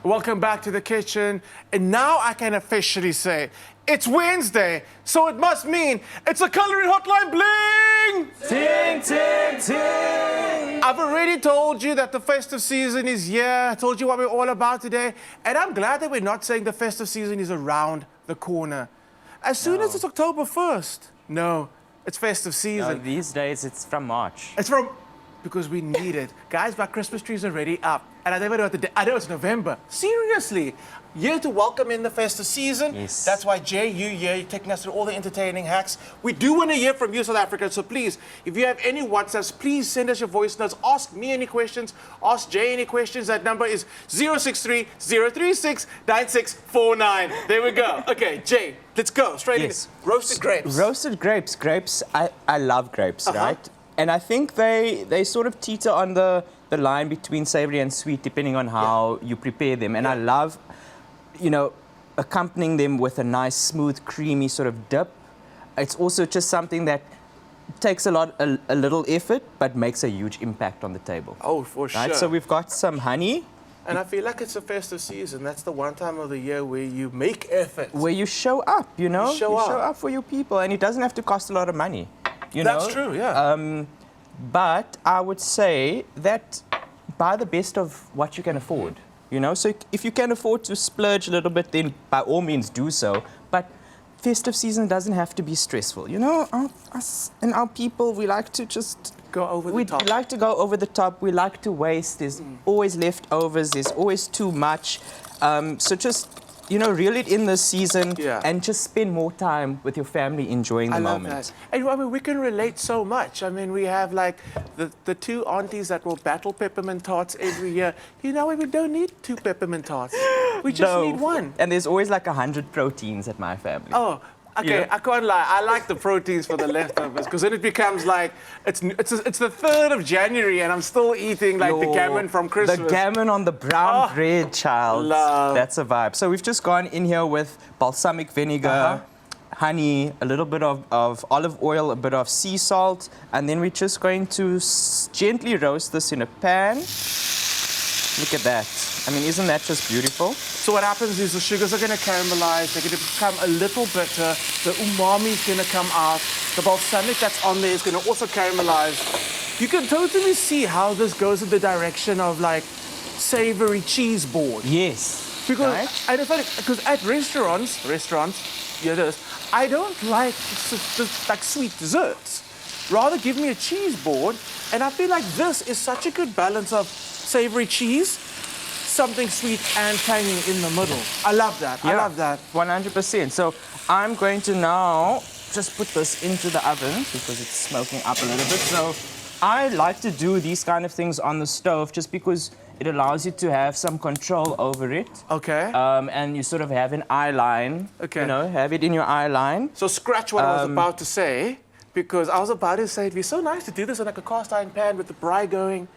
Welcome back to the kitchen. And now I can officially say it's Wednesday, so it must mean it's a Culinary Hotline bling! Ting, ting, ting! I've already told you that the festive season is here. I told you what we're all about today. And I'm glad that we're not saying the festive season is around the corner. As soon as it's October 1st. No, it's festive season. No, these days it's from March. It's from... because we need it. Guys, my Christmas tree's already up. And I never know what the day... I know it's November. Seriously. Here to welcome in the festive season. Yes. That's why, Jay, you're taking us through all the entertaining hacks. We do want to hear from you, South Africa. So please, if you have any WhatsApps, please send us your voice notes. Ask me any questions. Ask Jay any questions. That number is 063-036-9649. There we go. Okay, Jay, let's go. Straight in. Roasted grapes. Roasted grapes. Grapes, I love grapes, right? And I think they sort of teeter on the line between savory and sweet, depending on how you prepare them. And I love, accompanying them with a nice, smooth, creamy sort of dip. It's also just something that takes a little effort, but makes a huge impact on the table. Oh, for sure. Right? So we've got some honey. And I feel like it's a festive season. That's the one time of the year where you make effort. Where you show up, You show up for your people. And it doesn't have to cost a lot of money. That's true, yeah. But I would say that buy the best of what you can afford, So if you can afford to splurge a little bit, then by all means do so. But festive season doesn't have to be stressful. Us and our people, we like to just... go over the top. We like to go over the top. We like to waste. There's always leftovers. There's always too much. So just... reel it in this season and just spend more time with your family enjoying the moment. I love that. And I mean, we can relate so much. I mean, we have like the two aunties that will battle peppermint tarts every year. We don't need 2 peppermint tarts. We just need 1. And there's always like 100 proteins at my family. Oh. Okay, I can't lie. I like the proteins for the leftovers because then it becomes like it's the 3rd of January and I'm still eating like the gammon from Christmas. The gammon on the brown bread, child. Love. That's a vibe. So we've just gone in here with balsamic vinegar, honey, a little bit of olive oil, a bit of sea salt, and then we're just going to gently roast this in a pan. Look at that. I mean, isn't that just beautiful? So what happens is the sugars are going to caramelize, they're going to become a little bitter, the umami is going to come out, the balsamic that's on there is going to also caramelize. You can totally see how this goes in the direction of like savory cheese board. Yes. Because, and it's funny, because at restaurants, yeah, I don't like sweet desserts. Rather give me a cheese board, and I feel like this is such a good balance of savory cheese, something sweet and tangy in the middle. I love that. Yeah, I love that. 100%. So I'm going to now just put this into the oven because it's smoking up a little bit. So I like to do these kind of things on the stove just because it allows you to have some control over it. Okay. And you sort of have an eye line. Okay. Have it in your eye line. So scratch what I was about to say, because I was about to say it'd be so nice to do this in like a cast iron pan with the braai going.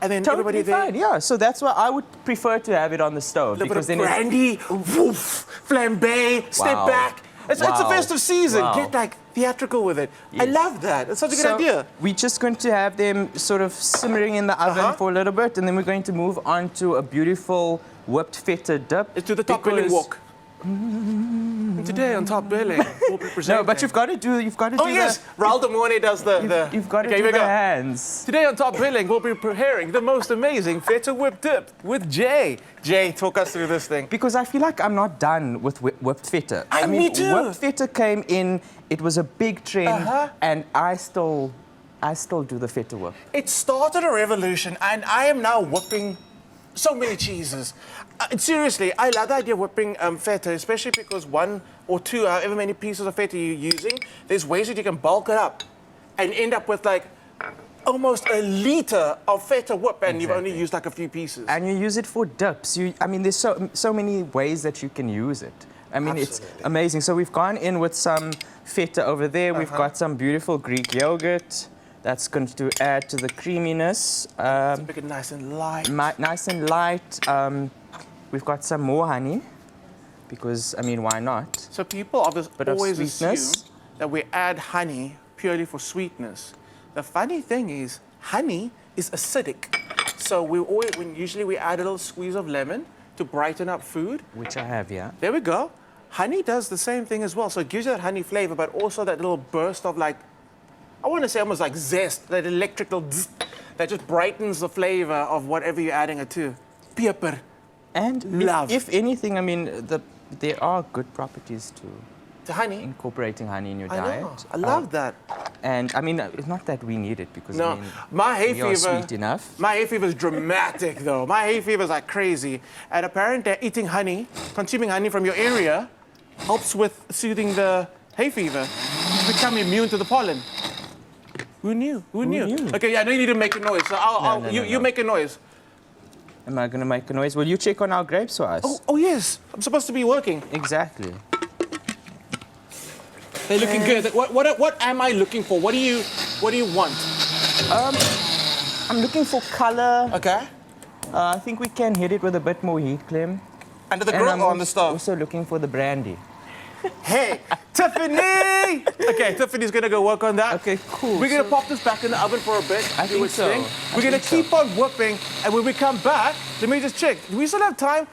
And then totally everybody there. Fine, yeah. So that's why I would prefer to have it on the stove. A little because bit of brandy, woof, flambe, step back. It's a festive season. Get like theatrical with it. Yes. I love that. It's such a good idea. We're just going to have them sort of simmering in the oven for a little bit, and then we're going to move on to a beautiful whipped feta dip. It's to the top billing walk. Today on Top Billing, we'll be presenting. No, but you've got to do. Oh yes, Raul de Mornay does the. You've got to do the hands. Today on Top Billing, we'll be preparing the most amazing feta whipped dip with Jay. Jay, talk us through this thing. Because I feel like I'm not done with whipped feta. I mean, me too. Whipped feta came in. It was a big trend, and I still do the feta whip. It started a revolution, and I am now whipping so many cheeses. Seriously, I love the idea of whipping feta, especially because 1 or 2, however many pieces of feta you're using, there's ways that you can bulk it up and end up with like almost a liter of feta whip, and you've only used like a few pieces. And you use it for dips. I mean, there's so many ways that you can use it. I mean, it's amazing. So we've gone in with some feta over there. We've got some beautiful Greek yogurt. That's going to add to the creaminess. Make it nice and light. Nice and light. We've got some more honey, because, I mean, why not? So people always assume that we add honey purely for sweetness. The funny thing is, honey is acidic. So usually we add a little squeeze of lemon to brighten up food. Which I have, yeah. There we go. Honey does the same thing as well. So it gives you that honey flavor, but also that little burst of like, I want to say almost like zest, that electrical zzz, that just brightens the flavor of whatever you're adding it to. Pepper. And Love. if anything, I mean, there are good properties to The honey. incorporating honey in your I diet. know. I love that. And I mean, it's not that we need it because No, I mean, my hay we are fever. sweet enough. My hay fever is dramatic, though. My hay fever is like crazy. And apparently, eating honey, consuming honey from your area, helps with soothing the hay fever. You become immune to the pollen. Who knew? Who knew? Okay, yeah, I know you need to make a noise. So you make a noise. Am I going to make a noise? Will you check on our grapes for us? Oh yes, I'm supposed to be working. Exactly. They're looking good. What am I looking for? What do you want? I'm looking for color. Okay. I think we can hit it with a bit more heat, Clem. Under the And grill I'm or on the stove? also looking for the brandy. Hey, Tiffany! Okay, Tiffany's gonna go work on that. Okay, cool. We're gonna pop this back in the oven for a bit. I do think its so. thing. I We're gonna think keep on whipping, and when we come back, let me just check. Do we still have time?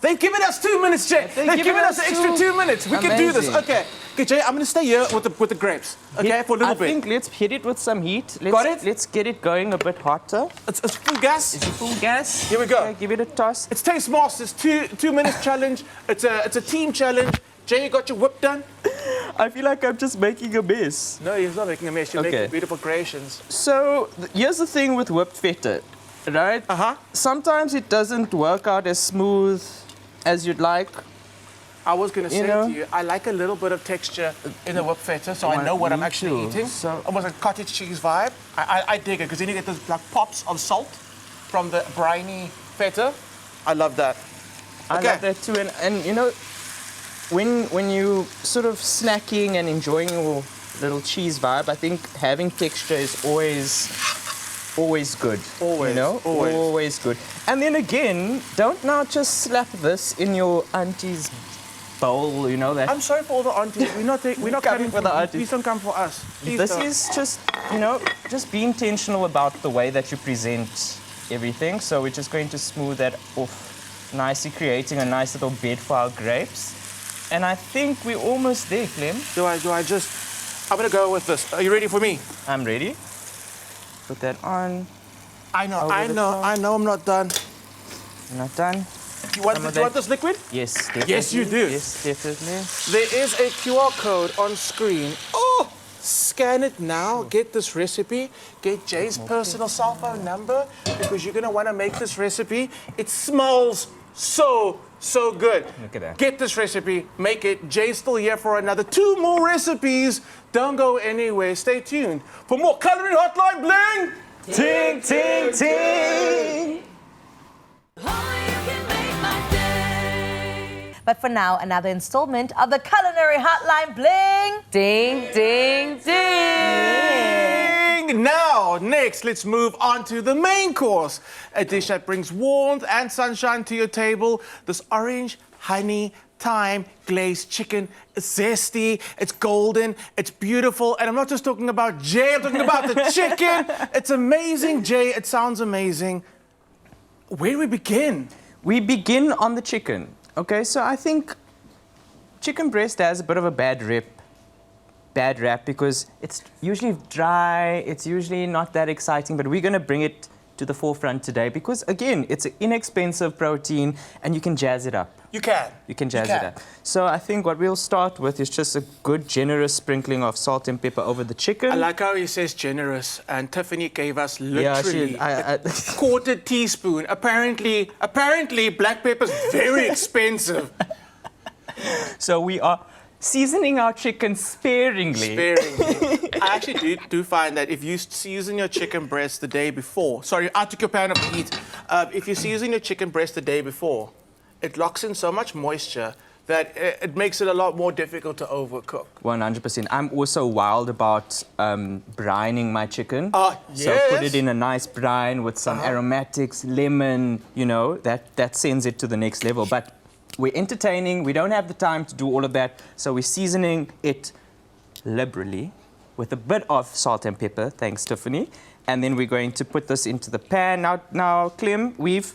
They've given us 2 minutes, Jay. They've They've given given us us an extra 2 minutes. We can do this. Amazing. Okay. Okay, Jay, I'm gonna stay here with the grapes. Okay, for a little I bit. think let's hit it with some heat. Got it? Let's get it going a bit hotter. It's full gas. Is it full gas? Here we go. Okay, give it a toss. It's Taste Masters 2 minutes challenge. It's a team challenge. Jay, you got your whip done? I feel like I'm just making a mess. No, he's not making a mess. You're Okay. making beautiful creations. So here's the thing with whipped feta, right? Uh-huh. Sometimes it doesn't work out as smooth as you'd like. I was going to say know? to you, I like a little bit of texture in the whipped feta, so I know what I'm Me actually too. eating. So- Almost a cottage cheese vibe. I dig it, because then you get those like pops of salt from the briny feta. I love that. I Okay. love that too. And you know, when you sort of snacking and enjoying your little cheese vibe, I think having texture is always good. Always, You know? always. good. And then again, don't now just slap this in your auntie's bowl, you know that. I'm sorry for all the aunties. We're not Coming coming for the aunties. Please don't come for us. Please This don't. is just, you know, just be intentional about the way that you present everything. So we're just going to smooth that off nicely, creating a nice little bed for our grapes. And I think we're almost there, Clem. Do I just... I'm going to go with this. Are you ready for me? I'm ready. Put that on. I know Over the top. I'm not done. I'm not done. You want, Some of do you want that- this liquid? Yes, definitely. Yes, you do. Yes, definitely. There is a QR code on screen. Oh! Scan it now, get this recipe, get Jay's personal cell phone number, because you're gonna wanna make this recipe. It smells so good. Look at that. Get this recipe, make it. Jay's still here for another 2 more recipes. Don't go anywhere, stay tuned for more Culinary Hotline Bling! Ting, ting, ting. But for now, another installment of the Culinary Hotline Bling. Ding, ding, ding. Now, next, let's move on to the main course. A dish that brings warmth and sunshine to your table. This orange, honey, thyme, glazed chicken. It's zesty, it's golden, it's beautiful. And I'm not just talking about Jay, I'm talking about the chicken. It's amazing, Jay. It sounds amazing. Where do we begin? We begin on the chicken. Okay, so I think chicken breast has a bit of a bad rap because it's usually dry, it's usually not that exciting, but we're going to bring it to the forefront today because, again, it's an inexpensive protein and you can jazz it up. You can. You can jazz it up. So I think what we'll start with is just a good, generous sprinkling of salt and pepper over the chicken. I like how he says generous, and Tiffany gave us Yeah, literally I- a quarter teaspoon. Apparently, black pepper's very expensive. So we are seasoning our chicken sparingly. Sparingly. I actually do find that if you season your chicken breast the day before, sorry, I took your pan of heat. If you season your chicken breast the day before, it locks in so much moisture that it makes it a lot more difficult to overcook. 100%. I'm also wild about brining my chicken. Yes. So put it in a nice brine with some aromatics, lemon, you know, that sends it to the next level. But we're entertaining, we don't have the time to do all of that, so we're seasoning it liberally with a bit of salt and pepper, thanks Tiffany. And then we're going to put this into the pan. Now Clem, we've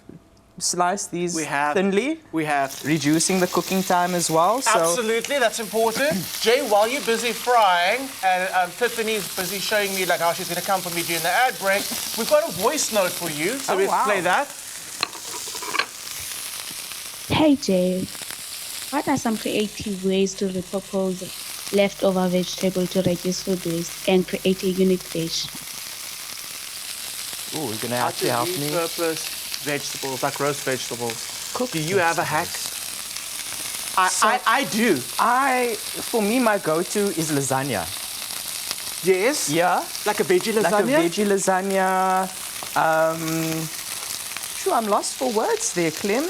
slice these We have. thinly, We have. reducing the cooking time as well. So Absolutely, that's important. Jay, while you're busy frying, and Tiffany's busy showing me like how she's going to come for me during the ad break, we've got a voice note for you. So Oh, we'll wow. play that. Hey Jay, what are some creative ways to repurpose leftover vegetable to reduce food waste and create a unique dish? ooh, you're gonna How actually to help me. repurpose vegetables, like roast vegetables. Cook Do you have a hack? So- I do. For me, my go-to is lasagna. Yes? Yeah, Like a veggie lasagna? like a veggie lasagna. Sure, I'm lost for words there, Clem.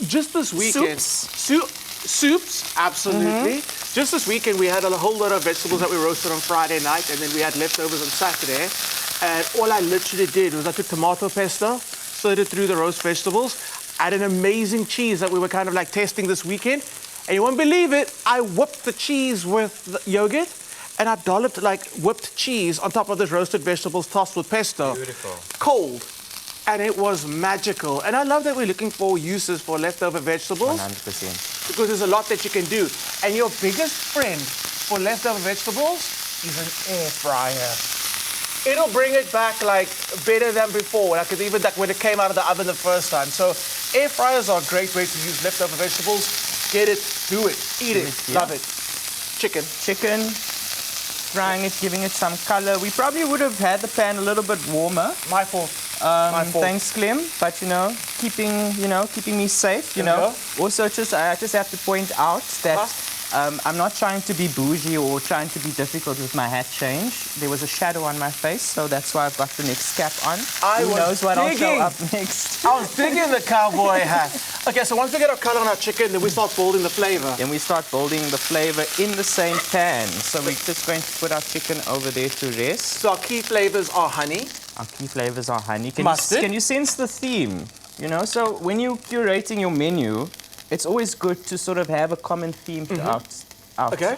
Just this weekend. Soups? Soups, absolutely. Just this weekend, we had a whole lot of vegetables that we roasted on Friday night, and then we had leftovers on Saturday. And all I literally did was I took tomato pesto, stirred it through the roast vegetables, had an amazing cheese that we were kind of like testing this weekend. And you won't believe it, I whipped the cheese with the yogurt, and I dolloped like whipped cheese on top of this roasted vegetables tossed with pesto. Beautiful. Cold. And it was magical. And I love that we're looking for uses for leftover vegetables 100%. because there's a lot that you can do. And your biggest friend for leftover vegetables is an air fryer. It'll bring it back like better than before, like even like when it came out of the oven the first time. So air fryers are a great way to use leftover vegetables. Get it, do it, eat it, Yeah. love it. Chicken. Chicken, frying it, giving it some color. We probably would have had the pan a little bit warmer. My fault. My fault. Thanks, Clem. But keeping me safe. You There we know. Also, I just have to point out that I'm not trying to be bougie or trying to be difficult with my hat change. There was a shadow on my face, so that's why I've got the next cap on. Who was knows what I'll show digging. up next? I was digging the cowboy hat. Okay, so once we get our color on our chicken, then we start building the flavor. Then we start building the flavor in the same pan. So we're just going to put our chicken over there to rest. So our key flavors are honey. Our key flavors are honey. Mustard. Can you sense the theme? You know, so when you're curating your menu, it's always good to sort of have a common theme throughout Okay.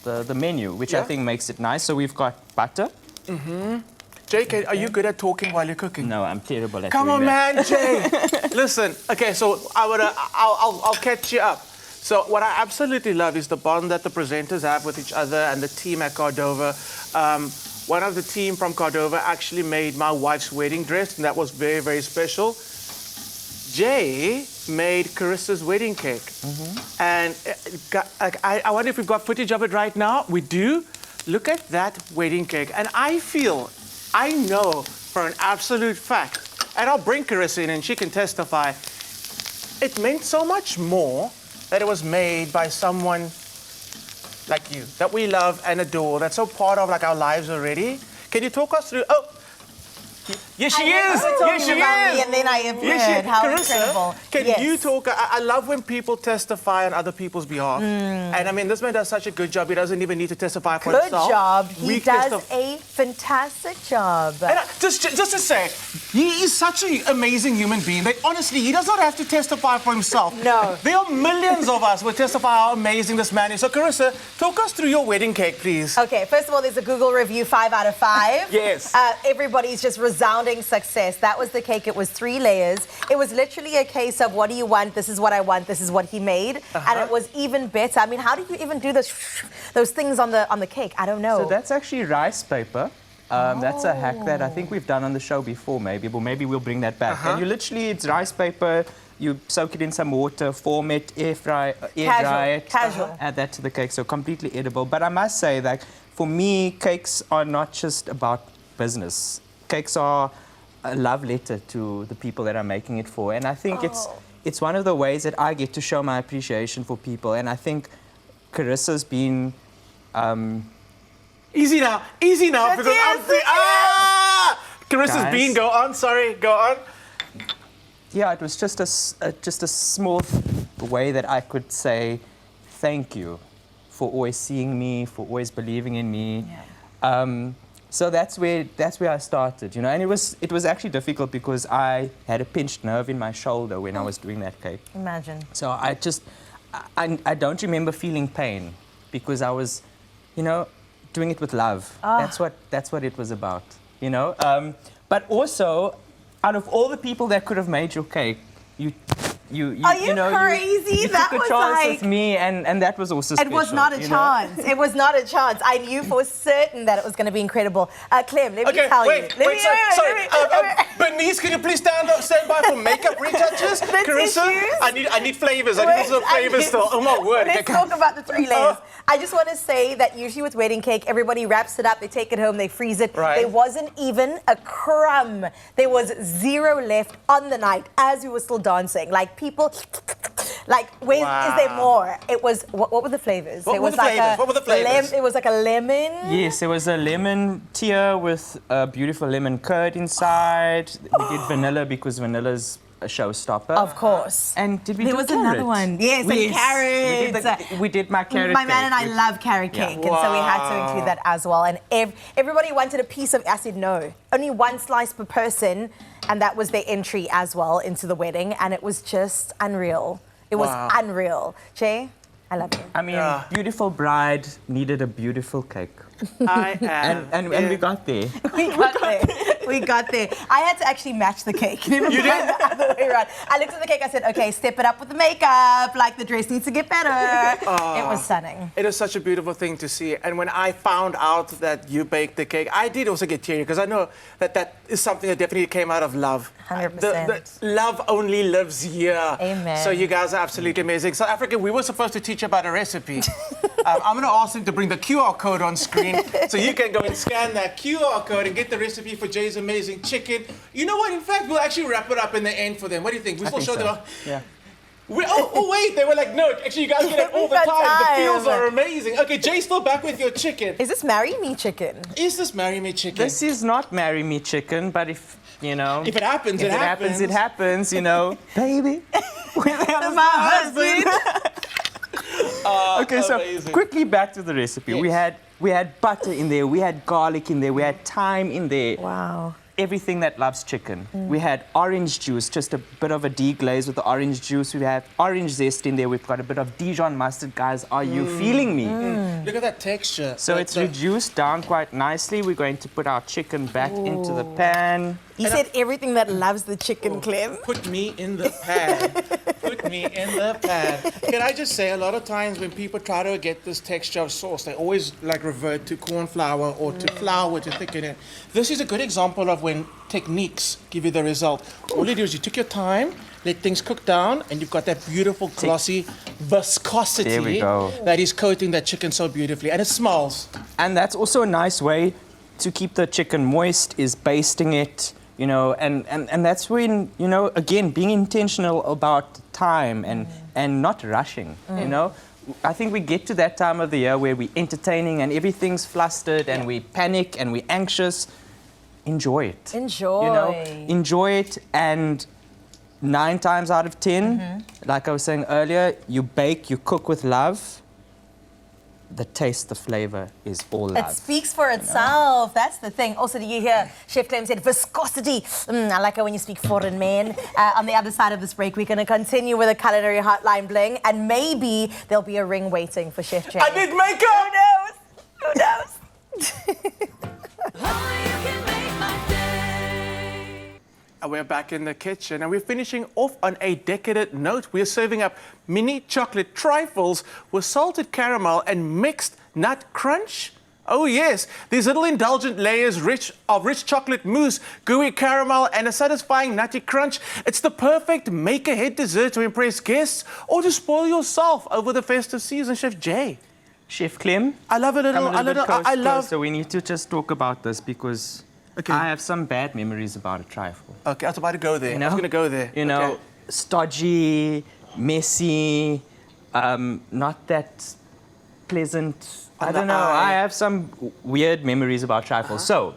the menu, which I Yeah. think makes it nice. So we've got butter. Jake, are you good at talking while you're cooking? No, I'm terrible at Come doing on, that. man, Jay. Listen, okay, so I'll catch you up. So what I absolutely love is the bond that the presenters have with each other and the team at Cordova. One of the team from Cordova actually made my wife's wedding dress, and that was very, very special. Jay made Carissa's wedding cake. And I wonder if we've got footage of it right now. We do. Look at that wedding cake. And I know for an absolute fact, and I'll bring Carissa in and she can testify, it meant so much more that it was made by someone like you, that we love and adore, that's so part of like our lives already. Can you talk us through? Oh, yes she is. Yes she is. And then I appeared. How Carissa, incredible. can Yes. you talk? I love when people testify on other people's behalf. And I mean, this man does such a good job. He doesn't even need to testify for Good himself. job. He We does testif- a fantastic job. And just to say, he is such an amazing human being that honestly, he does not have to testify for himself. No. There are millions of us who testify how amazing this man is. So Carissa, talk us through your wedding cake, please. Okay, first of all, there's a Google review, 5 out of 5. Yes. Everybody's just resounding success. That was the cake. It was 3 layers. It was literally a case of, what do you want? This is what I want. This is what he made. And it was even better. I mean, how do you even do those things on the cake? I don't know. So that's actually rice paper. That's a hack that I think we've done on the show before, maybe we'll bring that back. And you literally, it's rice paper. You soak it in some water, form it, air dry it, Casual. add that to the cake. So completely edible. But I must say that for me, cakes are not just about business. Cakes are a love letter to the people that I'm making it for. And I think it's one of the ways that I get to show my appreciation for people. And I think Carissa's been... Easy now, because I'm free. Carissa's Guys. bean, go on, sorry, go on. Yeah, it was just a small way that I could say thank you for always seeing me, for always believing in me. Yeah. So that's where I started, you know. And it was actually difficult because I had a pinched nerve in my shoulder when I was doing that cake. Imagine. So I don't remember feeling pain because I was, you know, doing it with love. That's what it was about, you know. But also, out of all the people that could have made your cake, you Are you know, crazy? You That took a was chance like- with me, and that was also It special. was not a you know? chance. It was not a chance. I knew for certain that it was going to be incredible. Clem, let me Okay, tell wait, you. sorry. Bernice, can you please stand by for makeup retouches? Carissa, tissues? I need flavors. I need some flavors still. Oh my word. Let's talk about the 3 layers. I just want to say that usually with wedding cake, everybody wraps it up, they take it home, they freeze it. Right. There wasn't even a crumb. There was 0 left on the night as we were still dancing. Like people, like where is there more? It was what were the flavors? What It were was the like flavors? What were the flavors? It was like a lemon. Yes, it was a lemon tier with a beautiful lemon curd inside. We did vanilla because vanilla's a showstopper. Of course. And did we There do was carrot? another one. Yes, and carrots. We did my carrot My man cake, and I which- love carrot cake, and so we had to include that as well. And everybody wanted a piece of. I said no, only 1 slice per person, and that was their entry as well into the wedding, and it was just unreal. It was unreal. Che, I love you. I mean, beautiful bride needed a beautiful cake. I am. And we got there. We got there. We got there. I had to actually match the cake. You did? The other way around. I looked at the cake, I said, okay, step it up with the makeup. Like, the dress needs to get better. It was stunning. It is such a beautiful thing to see. And when I found out that you baked the cake, I did also get teary because I know that is something that definitely came out of love. 100%. The love only lives here. Amen. So you guys are absolutely amazing. South Africa, we were supposed to teach you about a recipe. I'm going to ask him to bring the QR code on screen so you can go and scan that QR code and get the recipe for Jay's amazing chicken. You know what? In fact, we'll actually wrap it up in the end for them. What do you think? We still show them. Yeah. Wait, they were like, no, actually, you guys get it all the We've time. got The time. feels are amazing. Okay, Jay's still back with your chicken. Is this marry me chicken? Is this marry me chicken? This is not marry me chicken, but if, you know... If it happens, If it happens, it happens, you know. Baby. My husband. Okay, so amazing. quickly back to the recipe. Yes. We had butter in there, we had garlic in there, we had thyme in there. Wow. Everything that loves chicken. We had orange juice, just a bit of a deglaze with the orange juice. We have orange zest in there. We've got a bit of Dijon mustard, guys. Are you feeling me? Look at that texture. So it's reduced down quite nicely. We're going to put our chicken back into the pan. You said everything that loves the chicken, Clem. Put me in the pan. Put me in the pan. Can I just say, a lot of times when people try to get this texture of sauce, they always like revert to corn flour or to flour to thicken it. This is a good example of when techniques give you the result. All you do is you took your time, let things cook down, and you've got that beautiful glossy viscosity There we go. that is coating that chicken so beautifully. And it smells. And that's also a nice way to keep the chicken moist, is basting it, you know, and that's when, you know, again, being intentional about time and not rushing, you know. I think we get to that time of the year where we're entertaining and everything's flustered and we panic and we're anxious. Enjoy it. Enjoy. You know, enjoy it, and 9 times out of 10, like I was saying earlier, you bake, you cook with love. The taste, the flavor is all love. It speaks for itself. That's the thing. Also, do you hear Chef Clem said viscosity? I like it when you speak foreign, man. On the other side of this break, we're going to continue with a culinary hotline bling, and maybe there'll be a ring waiting for Chef Jay. I did makeup! Who knows? And we're back in the kitchen, and we're finishing off on a decadent note. We're serving up mini chocolate trifles with salted caramel and mixed nut crunch. Oh yes, these little indulgent layers of rich chocolate mousse, gooey caramel, and a satisfying nutty crunch. It's the perfect make-ahead dessert to impress guests or to spoil yourself over the festive season, Chef Jay. Chef Clem, I love a little, come a little bit I love. closer. We need to just talk about this because Okay. I have some bad memories about a trifle. Okay, I was about to go there. You know? I was going to go there. You know, Okay. stodgy, messy, not that pleasant. I don't know. eye. I have some weird memories about trifle. So,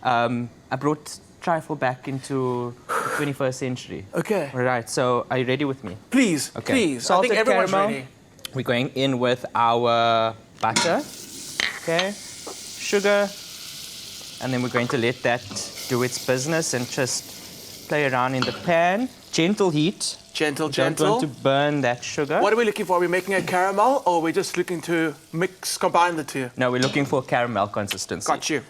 I brought trifle back into the 21st century. Okay. All right. So, are you ready with me? Please, Okay. please. Salted I think everyone's caramel. ready. We're going in with our butter, okay, sugar, and then we're going to let that do its business and just play around in the pan. Gentle heat. Gentle, We don't gentle. want to burn that sugar. What are we looking for? Are we making a caramel, or are we just looking to combine the two? No, we're looking for caramel consistency. Got you.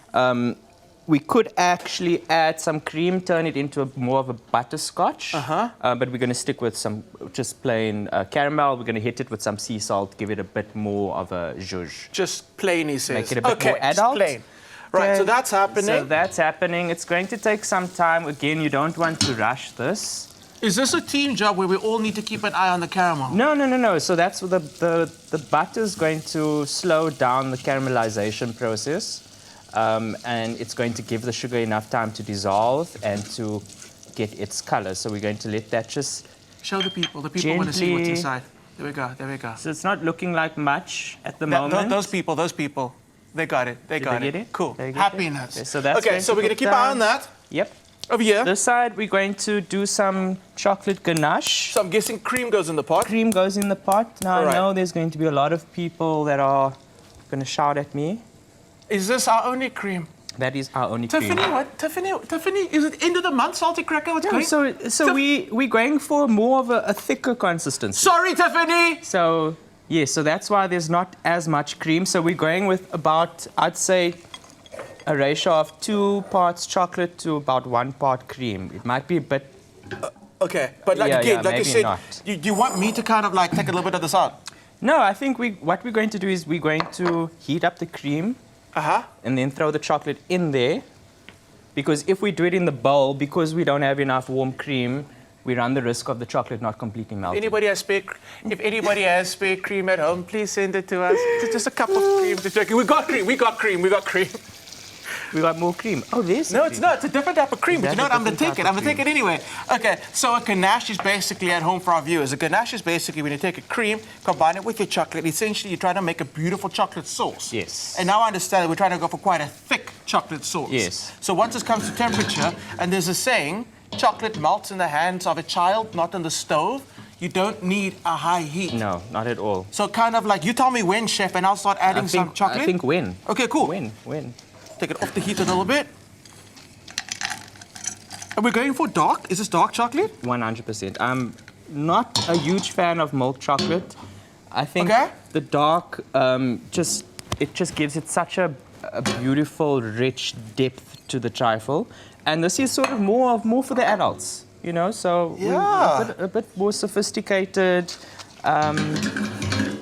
we could actually add some cream, turn it into more of a butterscotch. But we're going to stick with some just plain caramel. We're going to hit it with some sea salt, give it a bit more of a zhuzh. Just plain, he says. Make it a bit okay, more adult. Just plain. Right, so that's happening. So that's happening. It's going to take some time. Again, you don't want to rush this. Is this a team job where we all need to keep an eye on the caramel? No. So that's the butter's going to slow down the caramelization process. And it's going to give the sugar enough time to dissolve and to get its color. So we're going to let that just show the people. The people want to see what's inside. There we go. So it's not looking like much at the moment. Those people. They got it. They got it. Cool. Happiness. Okay, so that's okay, so we're going to keep an eye on that. Yep. Over here. This side, we're going to do some chocolate ganache. So I'm guessing cream goes in the pot. Cream goes in the pot. Now, right. I know there's going to be a lot of people that are going to shout at me. Is this our only cream? That is our only cream. Tiffany, is it end of the month, salty cracker? What's going? So we're going for more of a thicker consistency. Sorry, Tiffany! So, yeah, so that's why there's not as much cream. So we're going with about, I'd say, a ratio of 2 parts chocolate to about 1 part cream. It might be a bit... okay, but like you said, you want me to kind of like take a little bit of this out? No, I think what we're going to do is we're going to heat up the cream and then throw the chocolate in there. Because if we do it in the bowl, because we don't have enough warm cream, we run the risk of the chocolate not completely melting. If anybody has spare cream at home, please send it to us. Just a cup of cream. We got cream. We got more cream. Oh, there's no, it's not. It's a different type of cream. But you know what? I'm going to take it. I'm going to take it anyway. Okay, so a ganache is basically at home for our viewers. A ganache is basically when you take a cream, combine it with your chocolate. Essentially, you're trying to make a beautiful chocolate sauce. Yes. And now I understand that we're trying to go for quite a thick chocolate sauce. Yes. So once it comes to temperature, and there's a saying, chocolate melts in the hands of a child, not on the stove. You don't need a high heat. No, not at all. So kind of like, you tell me when, chef, and I'll start adding some chocolate. I think when. Okay, cool. When. Take it off the heat a little bit. Are we going for dark? Is this dark chocolate? 100%. I'm not a huge fan of milk chocolate. I think the dark it just gives it such a beautiful, rich depth to the trifle. And this is sort of more for the adults, you know. So a bit more sophisticated.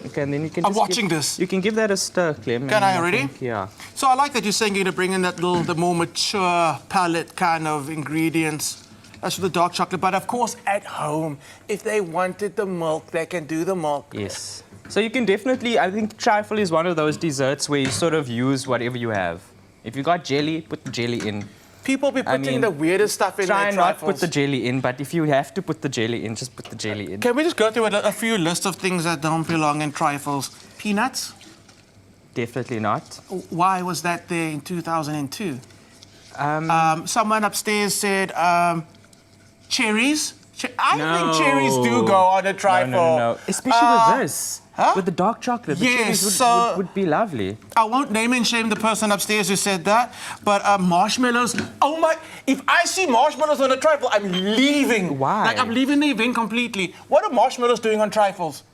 Okay, and then you can. I'm watching this. You can give that a stir, Clem. Can I already? Yeah. So I like that you're saying you're going to bring in the more mature palate kind of ingredients. That's for the dark chocolate. But of course, at home, if they wanted the milk, they can do the milk. Yes. So you can definitely. I think trifle is one of those desserts where you sort of use whatever you have. If you got jelly, put the jelly in. People be putting the weirdest stuff in their trifles. Try not put the jelly in, but if you have to put the jelly in, just put the jelly in. Can we just go through a few lists of things that don't belong in trifles? Peanuts? Definitely not. Why was that there in 2002? Someone upstairs said cherries. I think cherries do go on a trifle. No. Especially with this. With the dark chocolate. The cherries would be lovely. I won't name and shame the person upstairs who said that, but marshmallows. Oh my, if I see marshmallows on a trifle, I'm leaving. Why? Like, I'm leaving the event completely. What are marshmallows doing on trifles?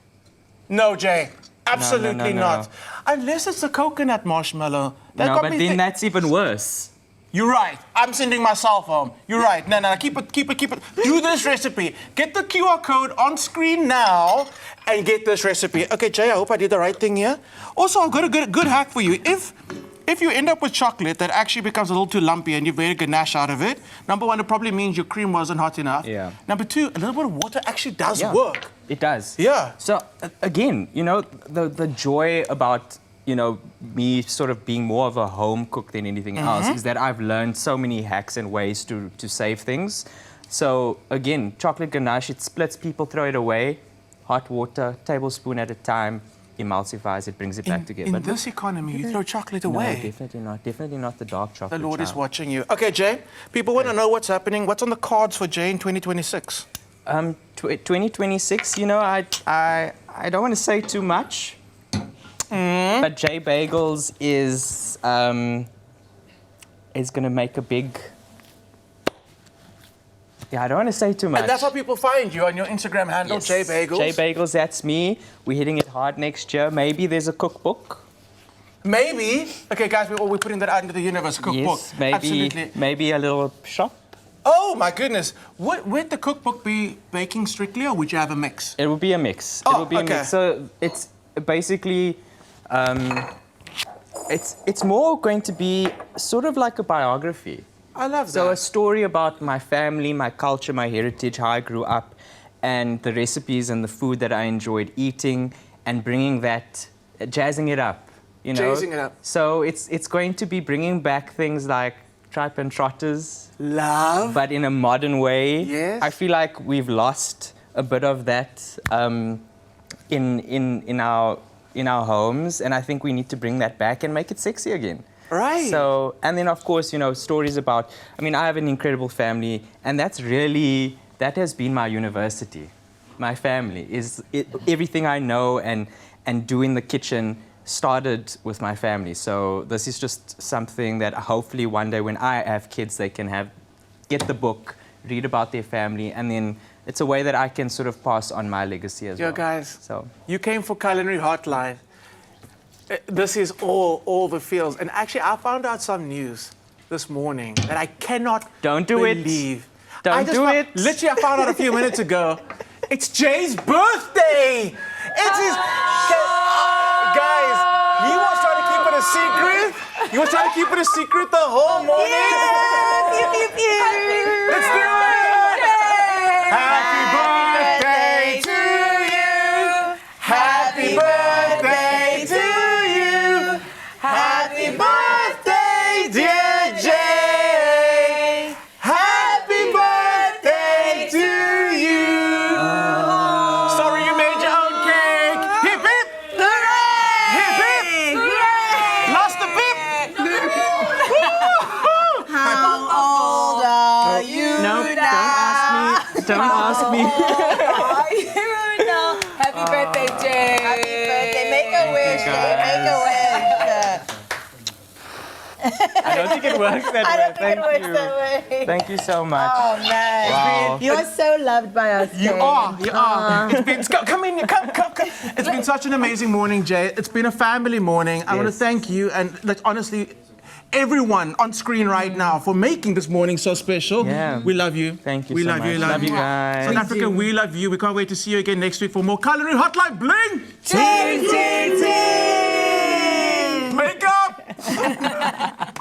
No, Jay. Absolutely not. Unless it's a coconut marshmallow. But then that's even worse. You're right. I'm sending myself home. You're right. No. Keep it. Do this recipe. Get the QR code on screen now and get this recipe. Okay, Jay, I hope I did the right thing here. Also, I've got a good hack for you. If you end up with chocolate that actually becomes a little too lumpy and you've made a ganache out of it, number one, it probably means your cream wasn't hot enough. Yeah. Number two, a little bit of water actually does work. It does. Yeah. So, again, you know, the joy about... you know, me sort of being more of a home cook than anything else is that I've learned so many hacks and ways to save things. So, again, chocolate ganache, it splits, people throw it away. Hot water, tablespoon at a time, emulsifies it, brings it back together. In this economy, you throw chocolate away. No, definitely not. Definitely not the dark chocolate. The Lord is watching you. Okay, Jay, people want to know what's happening. What's on the cards for Jay in 2026? 2026, you know, I don't want to say too much. But J Bagels is going to make a big... Yeah, I don't want to say too much. And that's how people find you on your Instagram handle, yes. J Bagels. J Bagels, that's me. We're hitting it hard next year. Maybe there's a cookbook. Maybe. Okay, guys, we're putting that out into the universe. Cookbook. Yes, maybe, Absolutely. maybe a little shop. Oh my goodness. Would the cookbook be baking strictly, or would you have a mix? It will be a mix. Oh, it will be okay. a mix. So it's basically, it's more going to be sort of like a biography. I love that. So a story about my family, my culture, my heritage, how I grew up, and the recipes and the food that I enjoyed eating, and bringing that, jazzing it up, you know. Jazzing it up. So it's going to be bringing back things like tripe and trotters, Love. but in a modern way. Yes. I feel like we've lost a bit of that in our homes, and I think we need to bring that back and make it sexy again. Right. So, and then of course, you know, stories about, I mean, I have an incredible family, and that has been my university. My family is everything I know and do in the kitchen started with my family. So this is just something that hopefully one day when I have kids, they can get the book, read about their family, and then it's a way that I can sort of pass on my legacy as well. Yo, guys, So you came for Culinary Hotline. This is all the feels. And actually, I found out some news this morning that I cannot Don't do it. believe. Don't do it. Literally, I found out a few minutes ago. It's Jay's birthday. It's his... Guys, he was trying to keep it a secret. He was trying to keep it a secret the whole morning. Let's do it. Happy birthday to you. Happy birthday to you. Happy birthday, dear Jay. Happy birthday to you. Sorry you made your own cake. Hip hip. Hooray! Hip hip. Hooray! Lost the pip. How old are you no, now? don't ask me. Are you now? Happy birthday, Jay. Happy birthday. Make a wish, Jay. Make a wish. I don't think it works that I way. don't think it works that way. Thank you so much. Oh, man. Wow. You're so loved by us, You Jay. are. You are. Come in. Come. It's been such an amazing morning, Jay. It's been a family morning. I want to Yes. thank you and honestly, everyone on screen right now for making this morning so special. Yeah. We love you. Thank you We so love much. you. Love you guys. South Africa, we love you. We can't wait to see you again next week for more Culinary Hotline Bling. Ting, ting, ting. Wake up.